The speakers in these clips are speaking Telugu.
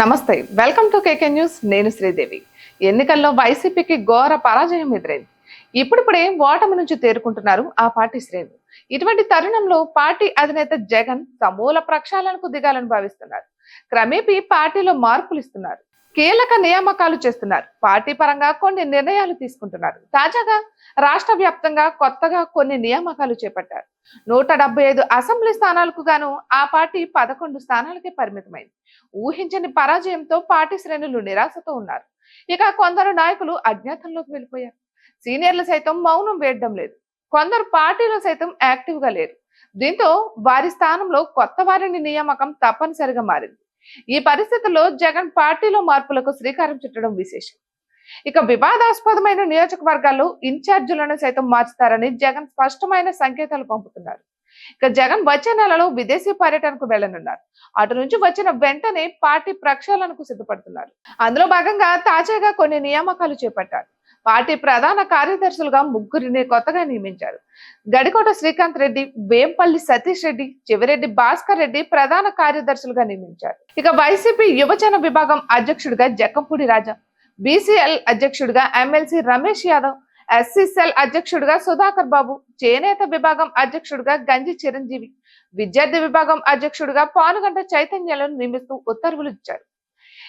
నమస్తే, వెల్కమ్ టు కేకే న్యూస్. నేను శ్రీదేవి. ఎన్నికల్లో వైసీపీకి ఘోర పరాజయం ఎదురైంది. ఇప్పుడిప్పుడే ఓటమి నుంచి తేరుకుంటున్నారు ఆ పార్టీ శ్రేణులు. ఇటువంటి తరుణంలో పార్టీ అధినేత జగన్ సమూల ప్రక్షాళనకు దిగాలని భావిస్తున్నారు. క్రమేపీ పార్టీలో మార్పులు ఇస్తున్నారు, కీలక నియామకాలు చేస్తున్నారు, పార్టీ పరంగా కొన్ని నిర్ణయాలు తీసుకుంటున్నారు. తాజాగా రాష్ట్ర వ్యాప్తంగా కొత్తగా కొన్ని నియామకాలు చేపట్టారు. 175 అసెంబ్లీ స్థానాలకు గాను ఆ పార్టీ 11 స్థానాలకే పరిమితమైంది. ఊహించని పరాజయంతో పార్టీ శ్రేణులు నిరాశతో ఉన్నారు. ఇక కొందరు నాయకులు అజ్ఞాతంలోకి వెళ్ళిపోయారు. సీనియర్లు సైతం మౌనం వేయడం లేదు. కొందరు పార్టీలో సైతం యాక్టివ్ గా లేరు. దీంతో వారి స్థానంలో కొత్త వారిని నియామకం తప్పనిసరిగా మారింది. ఈ పరిస్థితుల్లో జగన్ పార్టీలో మార్పులకు శ్రీకారం చుట్టడం విశేషం. ఇక వివాదాస్పదమైన నియోజకవర్గాల్లో ఇన్ఛార్జీలను సైతం మార్చుతారని జగన్ స్పష్టమైన సంకేతాలు పంపుతున్నారు. ఇక జగన్ వచ్చే నెలలో విదేశీ పర్యటనకు వెళ్లనున్నారు. అటు నుంచి వచ్చిన వెంటనే పార్టీ ప్రక్షాళనకు సిద్ధపడుతున్నారు. అందులో భాగంగా తాజాగా కొన్ని నియామకాలు చేపట్టారు. పార్టీ ప్రధాన కార్యదర్శులుగా ముగ్గురిని కొత్తగా నియమించారు. గడికోట శ్రీకాంత్ రెడ్డి, వేంపల్లి సతీష్ రెడ్డి, చెవిరెడ్డి భాస్కర్ రెడ్డి ప్రధాన కార్యదర్శులుగా నియమించారు. ఇక వైసీపీ యువజన విభాగం అధ్యక్షుడిగా జక్కంపూడి రాజా, బీసీఎల్ అధ్యక్షుడిగా ఎమ్మెల్సీ రమేష్ యాదవ్, ఎస్సీసెల్ అధ్యక్షుడిగా సుధాకర్ బాబు, చేనేత విభాగం అధ్యక్షుడిగా గంజి చిరంజీవి, విద్యార్థి విభాగం అధ్యక్షుడిగా పానుగంట చైతన్యాలను నియమిస్తూ ఉత్తర్వులు ఇచ్చారు.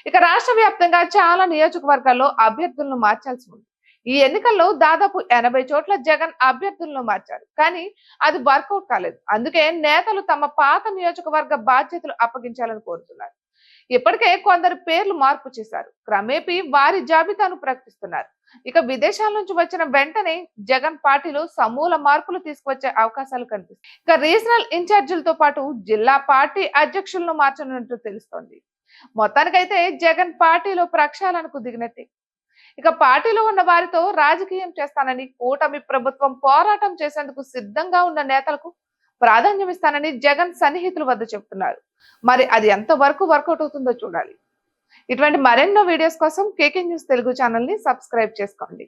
ఇక రాష్ట్ర వ్యాప్తంగా చాలా నియోజకవర్గాల్లో అభ్యర్థులను మార్చాల్సి ఉంది. ఈ ఎన్నికల్లో దాదాపు 80 చోట్ల జగన్ అభ్యర్థులను మార్చారు, కానీ అది వర్కౌట్ కాలేదు. అందుకే నేతలు తమ పాత నియోజకవర్గ బాధ్యతలు అప్పగించాలని కోరుతున్నారు. ఇప్పటికే కొందరు పేర్లు మార్పు చేశారు. క్రమేపీ వారి జాబితాను ప్రకటిస్తున్నారు. ఇక విదేశాల నుంచి వచ్చిన వెంటనే జగన్ పార్టీలో సమూల మార్పులు తీసుకువచ్చే అవకాశాలు కనిపిస్తాయి. ఇక రీజనల్ ఇన్ఛార్జీలతో పాటు జిల్లా పార్టీ అధ్యక్షులను మార్చనున్నట్టు తెలుస్తోంది. మొత్తానికైతే జగన్ పార్టీలో ప్రక్షాళనకు దిగినట్టే. ఇక పార్టీలో ఉన్న వారితో రాజకీయం చేస్తానని, కూటమి ప్రభుత్వం పోరాటం చేసేందుకు సిద్ధంగా ఉన్న నేతలకు ప్రాధాన్యం ఇస్తానని జగన్ సన్నిహితుల వద్ద చెబుతున్నారు. మరి అది ఎంత వరకు వర్కౌట్ అవుతుందో చూడాలి. ఇటువంటి మరెన్నో వీడియోస్ కోసం కేకే న్యూస్ తెలుగు ఛానల్ ని సబ్స్క్రైబ్ చేసుకోండి.